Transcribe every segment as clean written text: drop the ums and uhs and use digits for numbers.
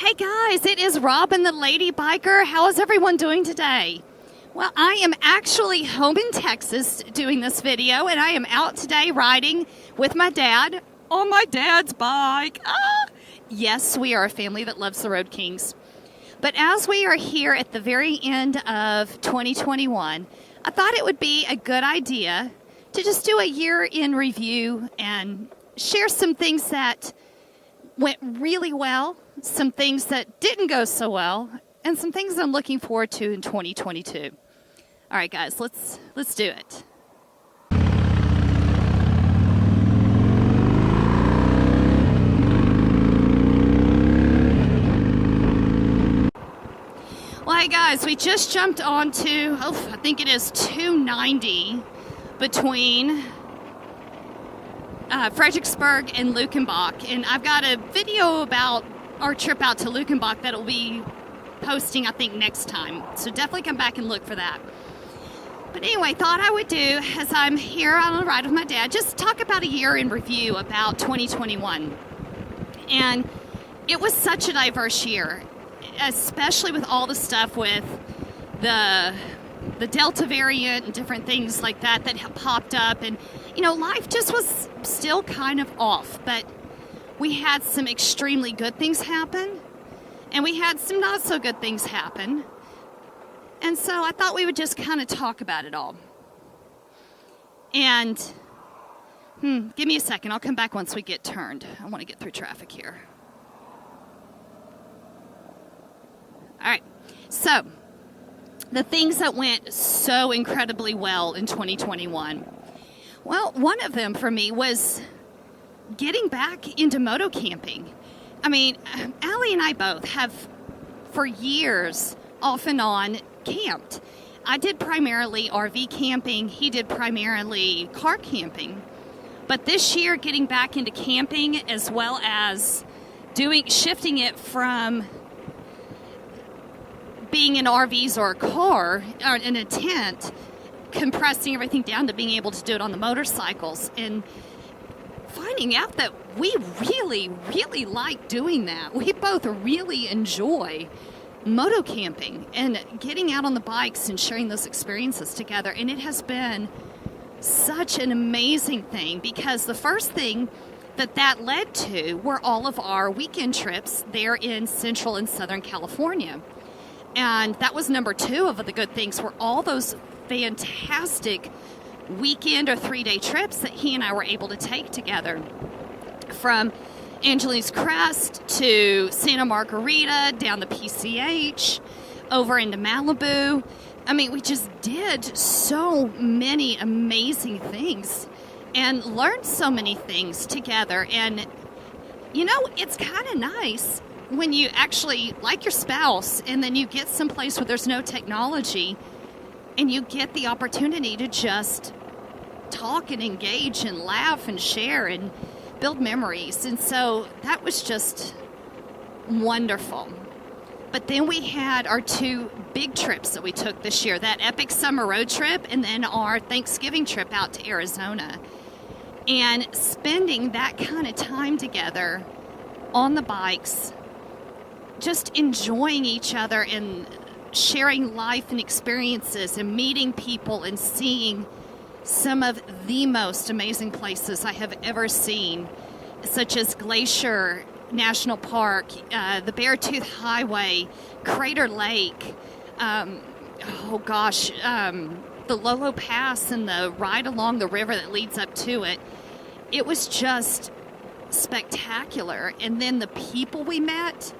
Hey guys, it is Robin the Lady Biker. How is everyone doing today? Well, I am actually home in Texas doing this video, and I am out today riding with my dad on my dad's bike. Yes, we are a family that loves the Road Kings. But as we are here at the very end of 2021, I thought it would be a good idea to just do a year in review and share some things that went really well, some things that didn't go so well, and some things I'm looking forward to in 2022. All right, guys, let's do it. Well, hey guys, we just jumped onto, I think it is 290 between Fredericksburg and Luckenbach, and I've got a video about our trip out to Luckenbach that will be posting, I think, next time, so definitely come back and look for that. But anyway, thought I would do, as I'm here on a ride with my dad, just talk about a year in review about 2021. And it was such a diverse year, especially with all the stuff with the Delta variant and different things like that have popped up. And, you know, life just was still kind of off. But we had some extremely good things happen, and we had some not so good things happen. And so I thought we would just kind of talk about it all. And, give me a second. I'll come back once we get turned. I want to get through traffic here. All right. So, the things that went so incredibly well in 2021. Well, one of them for me was getting back into moto camping. I mean, Allie and I both have, for years, off and on, camped. I did primarily RV camping. He did primarily car camping. But this year, getting back into camping, as well as shifting it from being in RVs or a car or in a tent, compressing everything down to being able to do it on the motorcycles, and finding out that we really, really like doing that. We both really enjoy moto camping and getting out on the bikes and sharing those experiences together. And it has been such an amazing thing, because the first thing that led to were all of our weekend trips there in Central and Southern California. And that was number two of the good things, were all those fantastic weekend or 3-day trips that he and I were able to take together, from Angeles Crest to Santa Margarita, down the PCH, over into Malibu. I mean, we just did so many amazing things and learned so many things together. And, you know, it's kind of nice when you actually like your spouse and then you get someplace where there's no technology and you get the opportunity to just talk and engage and laugh and share and build memories. And so that was just wonderful. But then we had our two big trips that we took this year, that epic summer road trip and then our Thanksgiving trip out to Arizona. And spending that kind of time together on the bikes, just enjoying each other and sharing life and experiences and meeting people and seeing some of the most amazing places I have ever seen, such as Glacier National Park, the Beartooth Highway, Crater Lake, the Lolo Pass and the ride along the river that leads up to it. It was just spectacular. And then the people we met,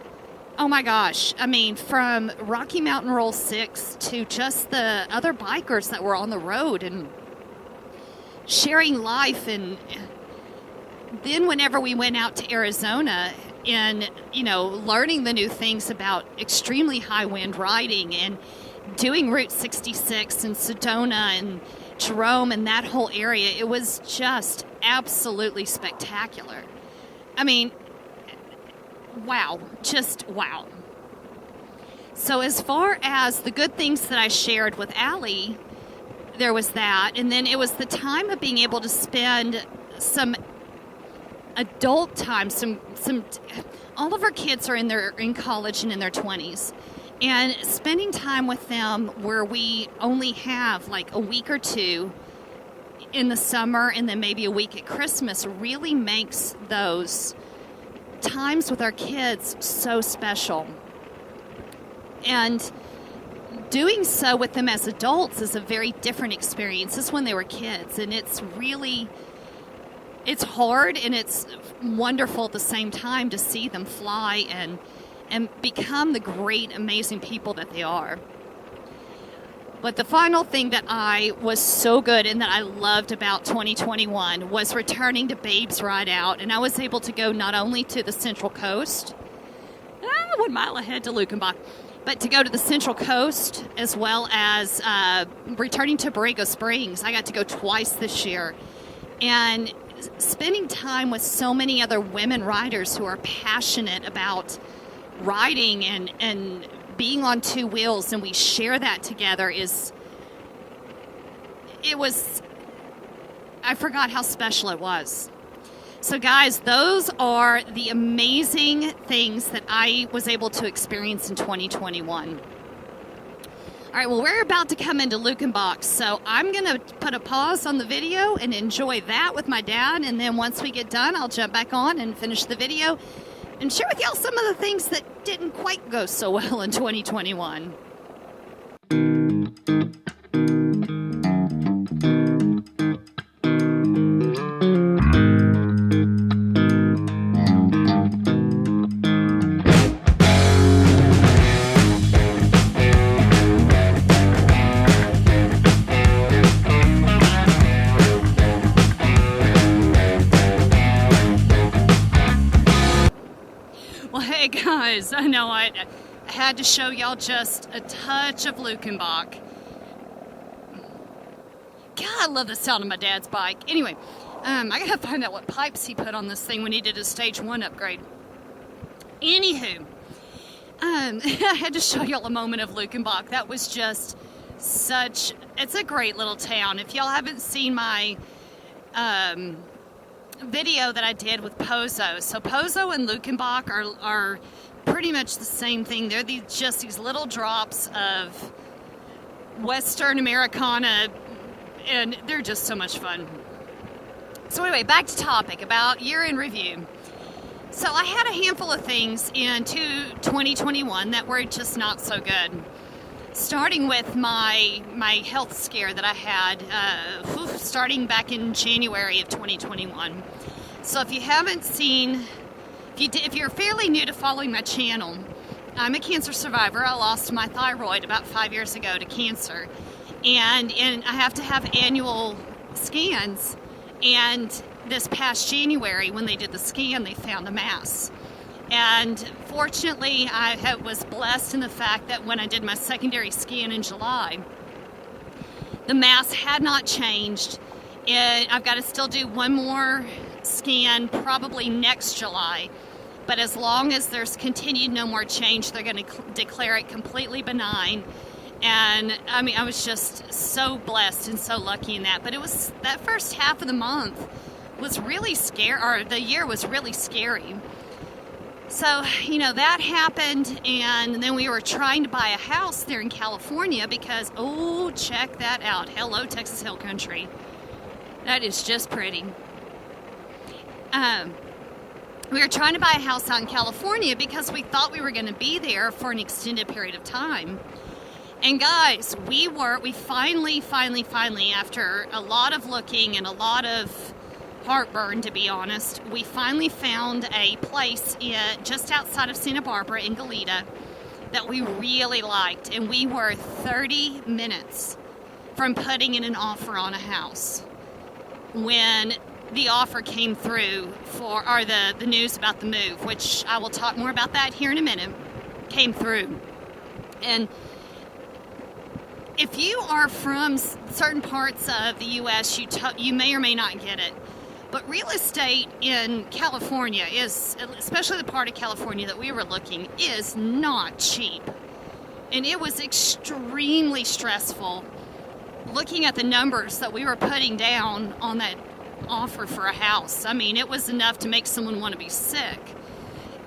oh my gosh. I mean, from Rocky Mountain Roll 6 to just the other bikers that were on the road and sharing life. And then whenever we went out to Arizona and, you know, learning the new things about extremely high wind riding and doing Route 66 and Sedona and Jerome and that whole area, it was just absolutely spectacular. I mean, wow, just wow. So as far as the good things that I shared with Allie, there was that. And then it was the time of being able to spend some adult time, all of our kids are in college and in their 20s. And spending time with them where we only have like a week or two in the summer and then maybe a week at Christmas really makes those times with our kids so special. And doing so with them as adults is a very different experience. This is when they were kids, and it's hard and it's wonderful at the same time to see them fly and become the great, amazing people that they are. But the final thing that I was so good and that I loved about 2021 was returning to Babes Ride Out. And I was able to go not only to the Central Coast, 1 mile ahead to Luckenbach, but to go to the Central Coast as well as returning to Borrego Springs. I got to go twice this year. And spending time with so many other women riders who are passionate about riding and being on two wheels, and we share that together I forgot how special it was. So guys, those are the amazing things that I was able to experience in 2021. All right, well, we're about to come into Luckenbach, so I'm going to put a pause on the video and enjoy that with my dad, and then once we get done, I'll jump back on and finish the video and share with y'all some of the things that didn't quite go so well in 2021. Hey guys, I know I had to show y'all just a touch of Luckenbach. God, I love the sound of my dad's bike. Anyway, I gotta find out what pipes he put on this thing when he did his stage 1 upgrade. Anywho, I had to show y'all a moment of Luckenbach. That was just it's a great little town. If y'all haven't seen my video that I did with Pozo. So Pozo and Luckenbach are pretty much the same thing. They're just these little drops of Western Americana, and they're just so much fun. So anyway, back to topic about year in review. So I had a handful of things in 2021 that were just not so good. Starting with my health scare that I had starting back in January of 2021. So if you haven't seen, if you're fairly new to following my channel, I'm a cancer survivor. I lost my thyroid about 5 years ago to cancer. And I have to have annual scans. And this past January, when they did the scan, they found a mass. And fortunately, I was blessed in the fact that when I did my secondary scan in July, the mass had not changed. I've got to still do one more scan probably next July. But as long as there's continued no more change, they're going to declare it completely benign. And I mean, I was just so blessed and so lucky in that. But it was that first half of the month was really scary, or the year was really scary. So, you know, that happened, and then we were trying to buy a house there in California because, oh, check that out. Hello, Texas Hill Country. That is just pretty. We were trying to buy a house out in California because we thought we were going to be there for an extended period of time. And guys, we finally, after a lot of looking and a lot of heartburn, to be honest, we finally found a place just outside of Santa Barbara in Goleta that we really liked, and we were 30 minutes from putting in an offer on a house when the offer came through the news about the move, which I will talk more about that here in a minute, came through. And if you are from certain parts of the U.S., you may or may not get it. But real estate in California is, especially the part of California that we were looking, is not cheap. And it was extremely stressful looking at the numbers that we were putting down on offer for a house. I mean, it was enough to make someone want to be sick.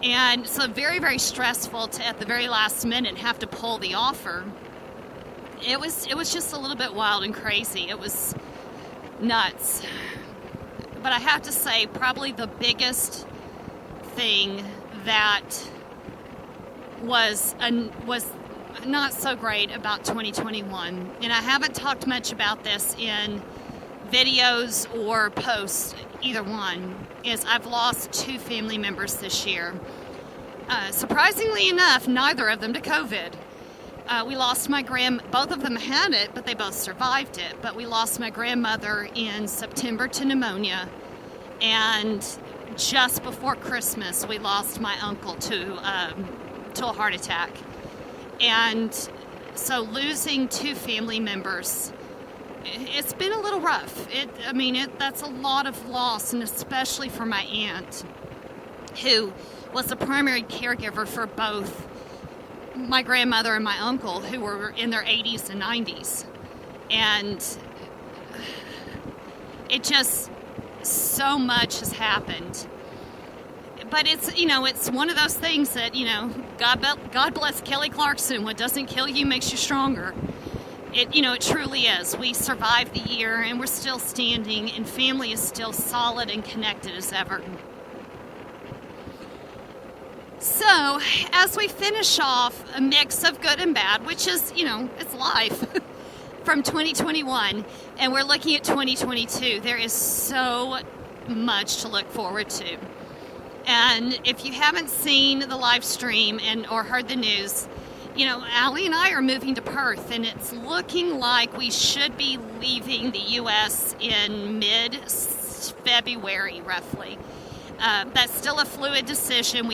And so very, very stressful to, at the very last minute, have to pull the offer. It was just a little bit wild and crazy. It was nuts. But I have to say, probably the biggest thing that was not so great about 2021, and I haven't talked much about this in videos or posts, either one, is I've lost 2 family members this year. Surprisingly enough, neither of them to COVID. We lost both of them had it, but they both survived it. But we lost my grandmother in September to pneumonia, and just before Christmas, we lost my uncle to a heart attack. And so losing 2 family members, it's been a little rough. That's a lot of loss, and especially for my aunt, who was the primary caregiver for both my grandmother and my uncle, who were in their 80s and 90s. And it just, so much has happened. But it's one of those things that, God bless Kelly Clarkson. What doesn't kill you makes you stronger. It truly is. We survived the year, and we're still standing, and family is still solid and connected as ever. So, as we finish off a mix of good and bad, which is, it's life, from 2021, and we're looking at 2022, there is so much to look forward to. And if you haven't seen the live stream or heard the news, Allie and I are moving to Perth, and it's looking like we should be leaving the U.S. in mid-February, roughly. That's still a fluid decision.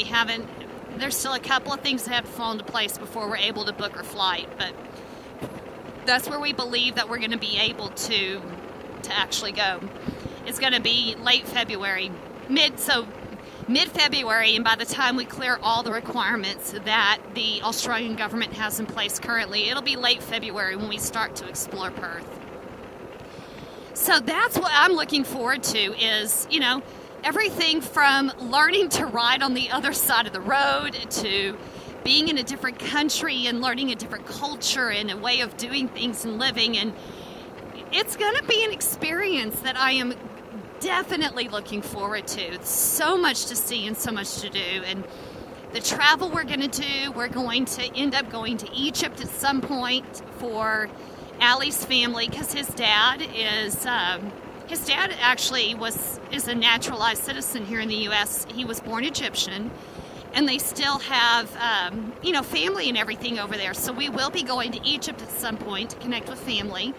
There's still a couple of things that have to fall into place before we're able to book our flight, but that's where we believe that we're going to be able to actually go. It's going to be late February, mid-February, and by the time we clear all the requirements that the Australian government has in place currently, it'll be late February when we start to explore Perth. So that's what I'm looking forward to is, everything from learning to ride on the other side of the road to being in a different country and learning a different culture and a way of doing things and living. And it's going to be an experience that I am definitely looking forward to. It's so much to see and so much to do. And the travel we're going to do, we're going to end up going to Egypt at some point for Allie's family, because his dad actually is a naturalized citizen here in the U.S. He was born Egyptian, and they still have, family and everything over there. So we will be going to Egypt at some point to connect with family.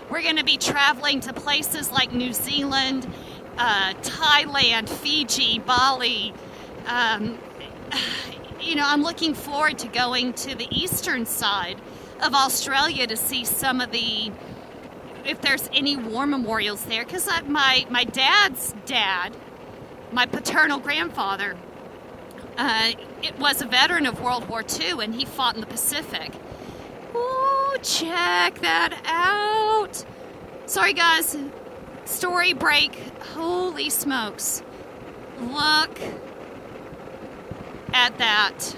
We're going to be traveling to places like New Zealand, Thailand, Fiji, Bali. I'm looking forward to going to the eastern side of Australia to see some of if there's any war memorials there, because my dad's dad, my paternal grandfather, it was a veteran of World War II, and he fought in the Pacific. Ooh, check that out. Sorry, guys. Story break. Holy smokes. Look at that.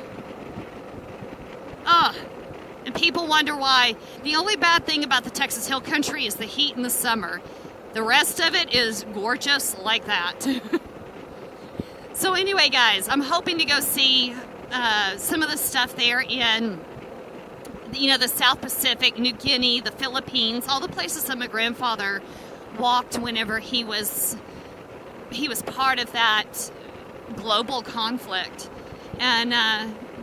Ugh. And people wonder why. The only bad thing about the Texas Hill Country is the heat in the summer. The rest of it is gorgeous like that. So anyway, guys, I'm hoping to go see some of the stuff there in, the South Pacific, New Guinea, the Philippines, all the places that my grandfather walked whenever he was part of that global conflict. And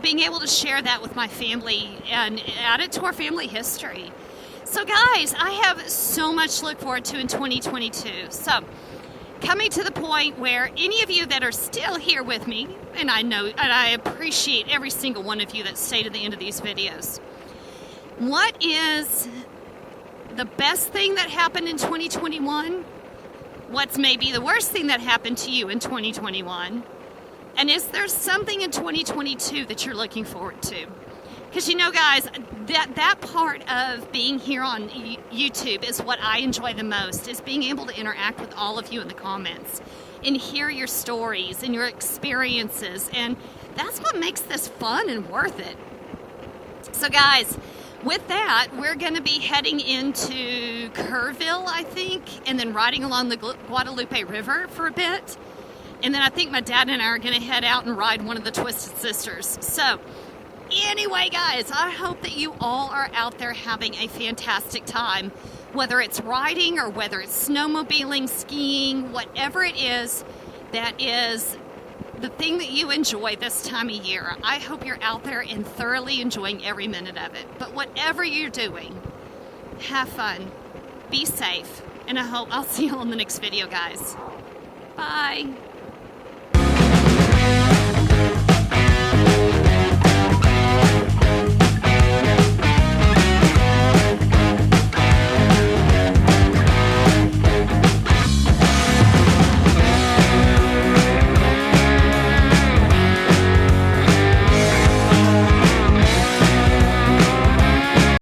being able to share that with my family and add it to our family history. So guys, I have so much to look forward to in 2022. So coming to the point where any of you that are still here with me, and I appreciate every single one of you that stayed to the end of these videos. What is the best thing that happened in 2021? What's maybe the worst thing that happened to you in 2021? And is there something in 2022 that you're looking forward to? Because you know, guys, that part of being here on YouTube is what I enjoy the most, is being able to interact with all of you in the comments and hear your stories and your experiences, and that's what makes this fun and worth it. So guys, with that, we're going to be heading into Kerrville, I think, and then riding along the Guadalupe River for a bit, and then I think my dad and I are going to head out and ride one of the Twisted Sisters. So anyway, guys, I hope that you all are out there having a fantastic time, whether it's riding or whether it's snowmobiling, skiing, whatever it is that is the thing that you enjoy this time of year. I hope you're out there and thoroughly enjoying every minute of it. But whatever you're doing, have fun, be safe, and I hope I'll see you on the next video, guys. Bye.